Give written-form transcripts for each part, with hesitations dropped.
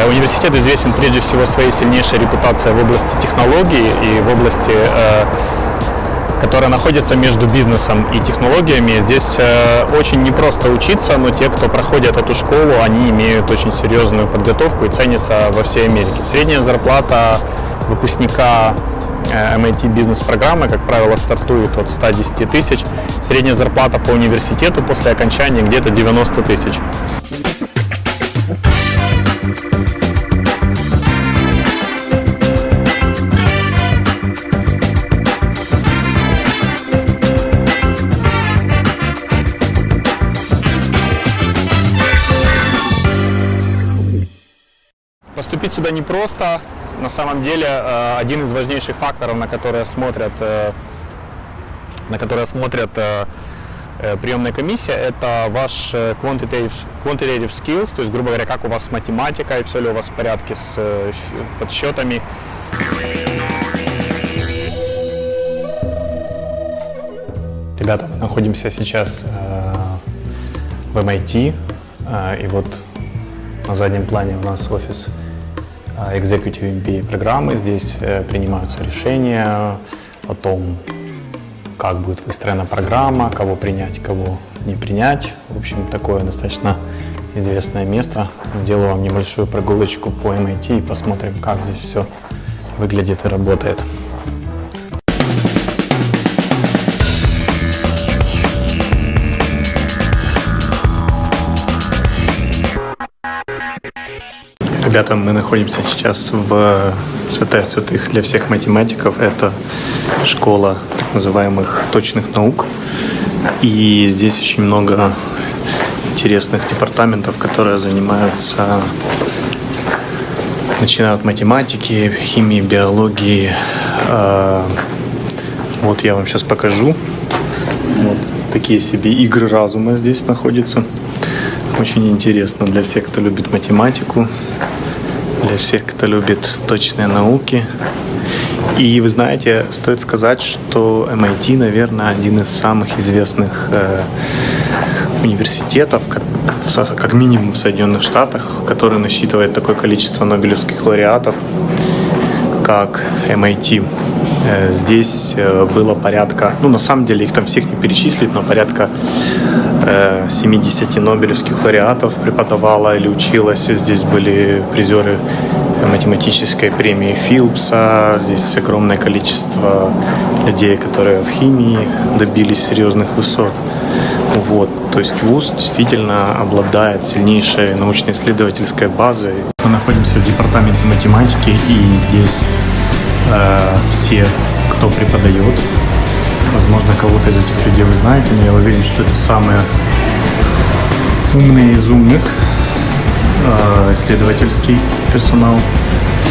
Университет известен прежде всего своей сильнейшей репутацией в области технологий и в области, которая находится между бизнесом и технологиями. Здесь очень непросто учиться, но те, кто проходит эту школу, они имеют очень серьезную подготовку и ценятся во всей Америке. Средняя зарплата выпускника MIT бизнес-программы, как правило, стартует от 110 тысяч. Средняя зарплата по университету после окончания где-то 90 тысяч. Поступить сюда непросто. На самом деле, один из важнейших факторов, на которые смотрят приемная комиссия, это ваш quantitative skills, то есть, грубо говоря, как у вас с математикой, все ли у вас в порядке с подсчетами. Ребята, мы находимся сейчас в MIT, и вот на заднем плане у нас офис Executive MBA программы. Здесь принимаются решения о том, как будет выстроена программа, кого принять, кого не принять. В общем, такое достаточно известное место. Сделаю вам небольшую прогулочку по MIT и посмотрим, как здесь все выглядит и работает. Ребята, мы находимся сейчас в святая святых для всех математиков. Это школа так называемых точных наук. И здесь очень много интересных департаментов, которые занимаются, начиная от математики, химии, биологии. Вот я вам сейчас покажу. Вот такие себе игры разума здесь находятся. Очень интересно для всех, кто любит математику, для всех, кто любит точные науки. И вы знаете, стоит сказать, что MIT, наверное, один из самых известных университетов, как минимум в Соединенных Штатах, который насчитывает такое количество нобелевских лауреатов, как MIT. Здесь было порядка, на самом деле их там всех не перечислить, но порядка 70 нобелевских лауреатов преподавала или училась. Здесь были призеры математической премии Филпса. Здесь огромное количество людей, которые в химии добились серьезных высот. Вот. То есть вуз действительно обладает сильнейшей научно-исследовательской базой. Мы находимся в департаменте математики, и здесь все, кто преподает, возможно, кого-то из этих людей вы знаете, но я уверен, что это самые умные из умных, исследовательский персонал,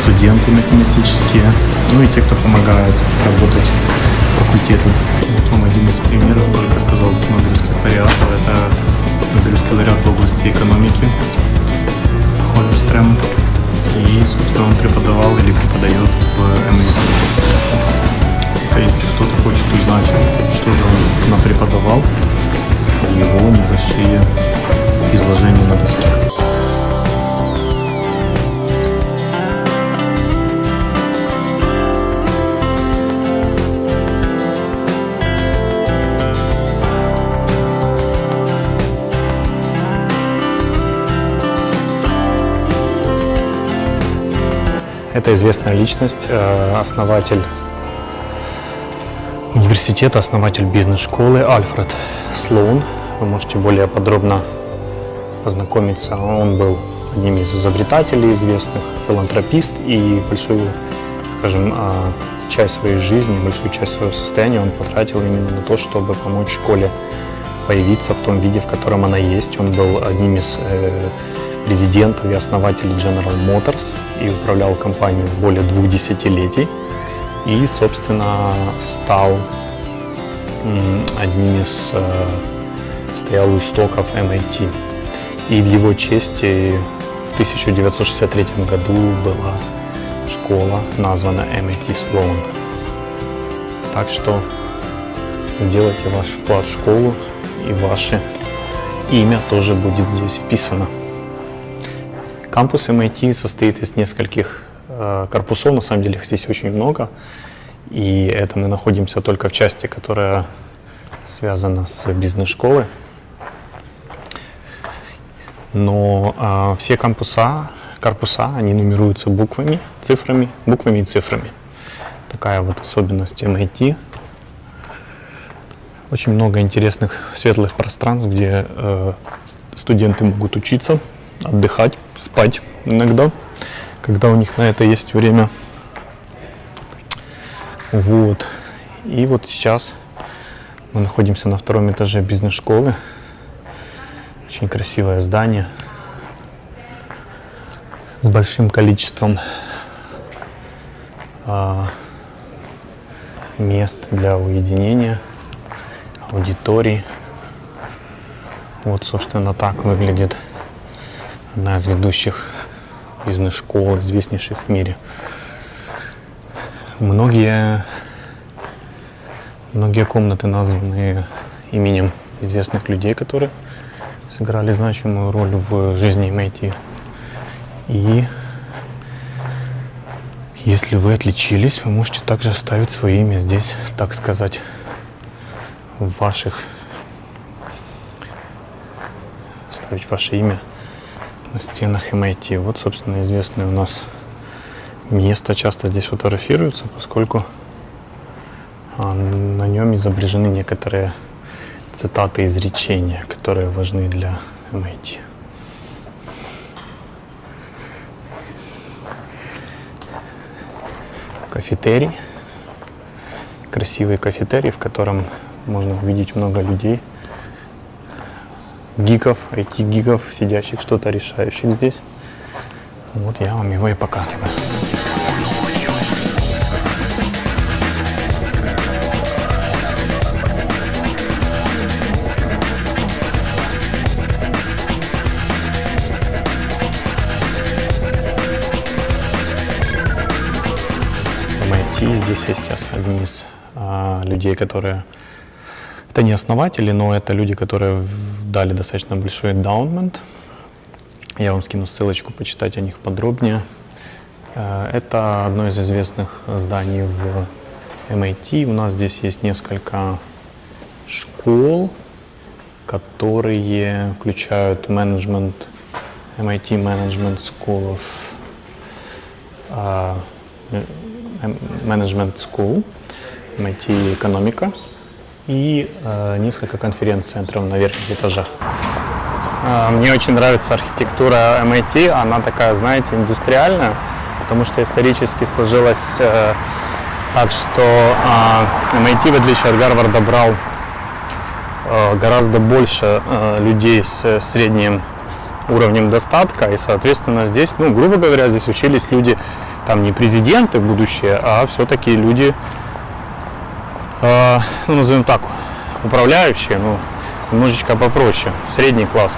студенты математические, ну и те, кто помогает работать факультету. Вот вам один из примеров, только сказал, нобелевских лауреатов. Это нобелевский лауреат в области экономики Хольмстрем. И, собственно, он преподавал или преподает в MIT. Если кто-то хочет узнать, что же он напреподавал, его небольшие изложения на доске. Это известная личность, основатель университета, основатель бизнес-школы Альфред Слоун. Вы можете более подробно познакомиться. Он был одним из изобретателей известных, филантропист, и большую, скажем, часть своей жизни, большую часть своего состояния он потратил именно на то, чтобы помочь школе появиться в том виде, в котором она есть. Он был одним из президентов и основателей General Motors и управлял компанией более 2 десятилетий. И, собственно, стал одним из стоял у истоков MIT. И в его честь в 1963 году была школа, названа MIT Sloan. Так что сделайте ваш вклад в школу, и ваше имя тоже будет здесь вписано. Кампус MIT состоит из нескольких корпусов, на самом деле их здесь очень много. И это мы находимся только в части, которая связана с бизнес-школой. Но все корпуса, они нумеруются буквами и цифрами. Такая вот особенность MIT. Очень много интересных светлых пространств, где студенты могут учиться, отдыхать, спать иногда, когда у них на это есть время. Вот. И вот сейчас мы находимся на втором этаже бизнес-школы. Очень красивое здание с большим количеством мест для уединения, аудиторий. Вот, собственно, так выглядит одна из ведущих бизнес-школ, известнейших в мире. Многие комнаты названы именем известных людей, которые сыграли значимую роль в жизни MIT. И если вы отличились, вы можете также оставить свое имя здесь, так сказать, оставить ваше имя на стенах MIT. Вот, собственно, известное у нас место часто здесь фотографируется, поскольку на нем изображены некоторые цитаты и изречения, которые важны для MIT. Кафетерий. Красивый кафетерий, в котором можно увидеть много людей, гиков, IT-гиков, сидящих, что-то решающих здесь. Вот я вам его и показываю. В MIT здесь есть одни из людей, которые... Это не основатели, но это люди, которые дали достаточно большой эндаумент. Я вам скину ссылочку, почитать о них подробнее. Это одно из известных зданий в MIT. У нас здесь есть несколько школ, которые включают MIT Management School MIT Экономика и несколько конференц-центров на верхних этажах. Мне очень нравится архитектура MIT, она такая, знаете, индустриальная, потому что исторически сложилось так, что MIT, в отличие от Гарварда, брал гораздо больше людей с средним уровнем достатка, и, соответственно, здесь, грубо говоря, здесь учились люди, там не президенты будущие, а все-таки люди, назовем так, управляющие, немножечко попроще, средний класс.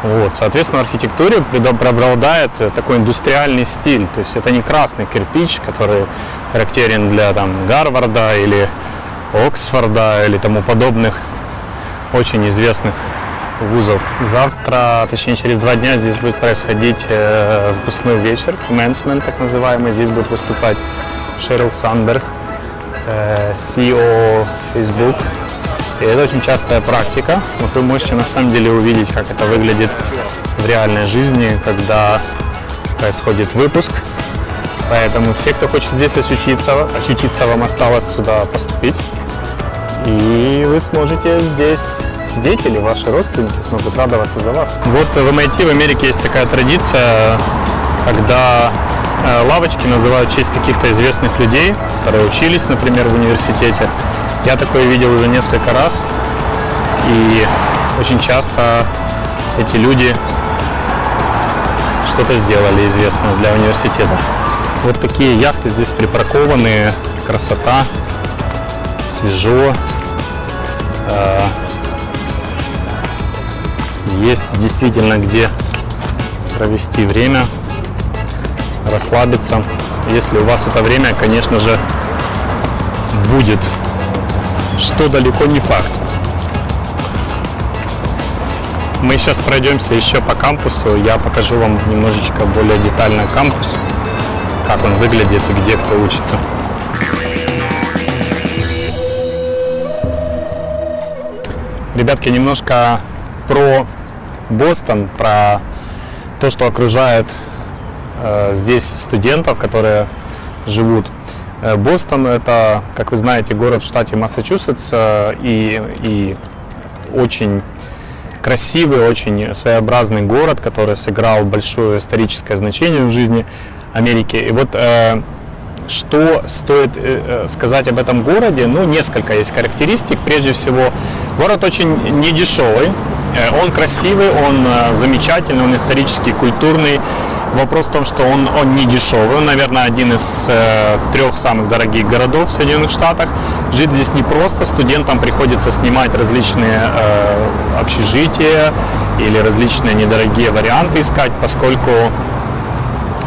Вот, соответственно, в архитектуре преобладает такой индустриальный стиль, то есть это не красный кирпич, который характерен для Гарварда или Оксфорда или тому подобных очень известных вузов. Завтра, точнее через 2 дня, здесь будет происходить выпускной вечер, commencement так называемый. Здесь будет выступать Шерил Сандберг, CEO Facebook. И это очень частая практика. Вы можете на самом деле увидеть, как это выглядит в реальной жизни, когда происходит выпуск. Поэтому все, кто хочет здесь очутиться, вам осталось сюда поступить. И вы сможете здесь сидеть, или ваши родственники смогут радоваться за вас. Вот в MIT, в Америке, есть такая традиция, когда лавочки называют в честь каких-то известных людей, которые учились, например, в университете. Я такое видел уже несколько раз, и очень часто эти люди что-то сделали известное для университета. Вот такие яхты здесь припаркованы, красота, свежо. Есть действительно где провести время, расслабиться. Если у вас это время, конечно же, будет, что далеко не факт. Мы сейчас пройдемся еще по кампусу. Я покажу вам немножечко более детально кампус, как он выглядит и где кто учится. Ребятки, немножко про Бостон, про то, что окружает здесь студентов, которые живут. Бостон — это, как вы знаете, город в штате Массачусетс и очень красивый, очень своеобразный город, который сыграл большое историческое значение в жизни Америки. И вот что стоит сказать об этом городе? Ну, несколько есть характеристик. Прежде всего, город очень недешевый, он красивый, он замечательный, он исторический, культурный. Вопрос в том, что он не дешевый, он, наверное, один из 3 самых дорогих городов в Соединенных Штатах. Жить здесь непросто, студентам приходится снимать различные общежития или различные недорогие варианты искать, поскольку,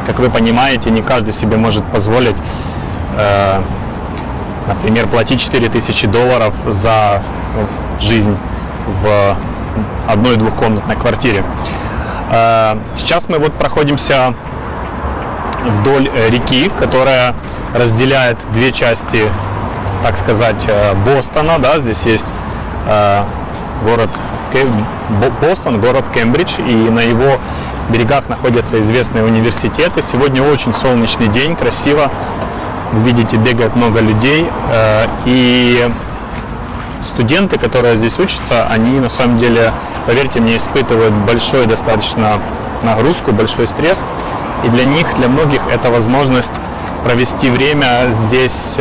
как вы понимаете, не каждый себе может позволить, например, платить $4000 за жизнь в одной двухкомнатной квартире. Сейчас мы вот проходимся вдоль реки, которая разделяет две части, так сказать, Бостона. Да? Здесь есть город Бостон, город Кембридж, и на его берегах находятся известные университеты. Сегодня очень солнечный день, красиво. Вы видите, бегает много людей. И студенты, которые здесь учатся, они на самом деле, поверьте мне, испытывают большую достаточно нагрузку, большой стресс. И для них, для многих, это возможность провести время здесь,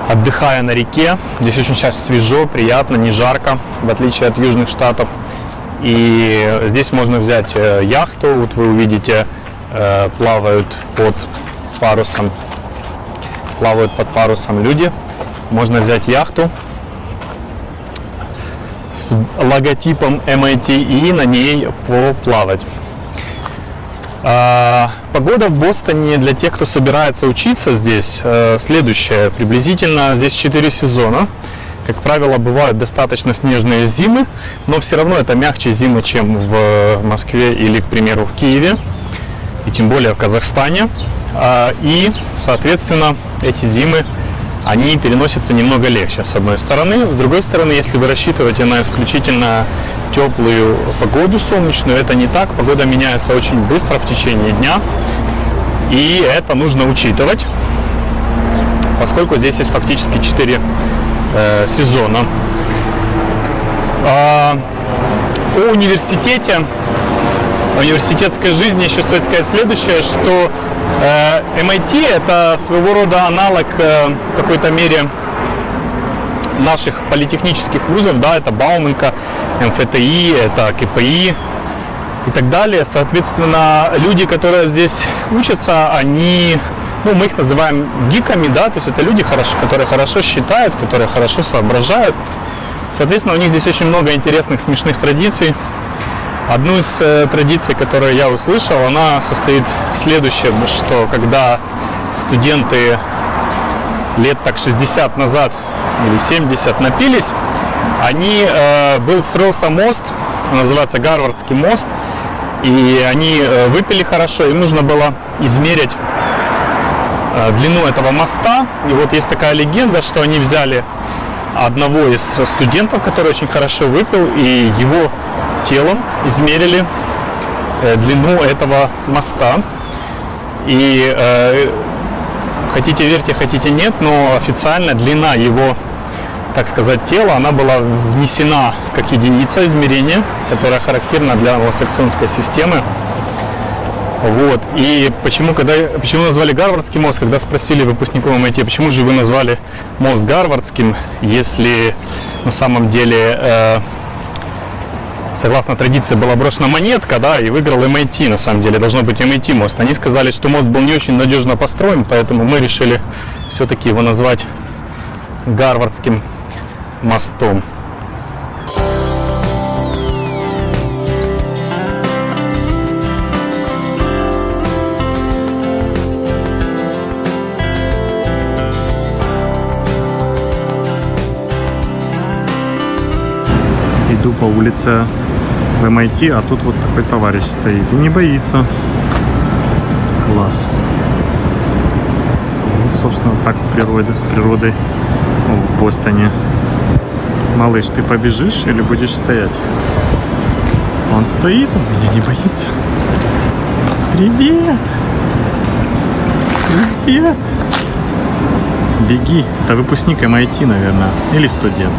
отдыхая на реке. Здесь очень сейчас свежо, приятно, не жарко, в отличие от южных штатов. И здесь можно взять яхту. Вот вы увидите, плавают под парусом люди. Можно взять яхту с логотипом MIT и на ней поплавать. Погода в Бостоне для тех, кто собирается учиться здесь, следующая. Приблизительно здесь 4 сезона. Как правило, бывают достаточно снежные зимы, но все равно это мягче зимы, чем в Москве или, к примеру, в Киеве, и тем более в Казахстане. И, соответственно, эти зимы, они переносятся немного легче, с одной стороны. С другой стороны, если вы рассчитываете на исключительно теплую погоду, солнечную, это не так. Погода меняется очень быстро в течение дня, и это нужно учитывать, поскольку здесь есть фактически 4 сезона. О университетской жизни еще стоит сказать следующее, что MIT это своего рода аналог в какой-то мере наших политехнических вузов, да, это Бауманка, МФТИ, это КПИ и так далее. Соответственно, люди, которые здесь учатся, они, мы их называем гиками, да, то есть это люди, которые хорошо считают, которые хорошо соображают. Соответственно, у них здесь очень много интересных, смешных традиций. Одну из традиций, которую я услышал, она состоит в следующем, что когда студенты лет так 60 назад или 70 напились, строился мост, называется Гарвардский мост, и они выпили хорошо, им нужно было измерить длину этого моста. И вот есть такая легенда, что они взяли одного из студентов, который очень хорошо выпил, и его телом измерили длину этого моста. И хотите верьте, хотите нет, но официально длина его, так сказать, тела, она была внесена как единица измерения, которая характерна для англосаксонской системы. Вот. И почему назвали Гарвардский мост, когда спросили выпускников MIT, почему же вы назвали мост Гарвардским, если на самом деле, согласно традиции, была брошена монетка, да, и выиграл MIT, на самом деле, должно быть MIT мост. Они сказали, что мост был не очень надежно построен, поэтому мы решили все-таки его назвать Гарвардским мостом. Иду по улице в MIT, а тут вот такой товарищ стоит и не боится. Класс. Вот, собственно, так в природе, с природой в Бостоне. Малыш, ты побежишь или будешь стоять? Он стоит, он меня не боится. Привет! Привет! Беги. Это выпускник MIT, наверное. Или студент.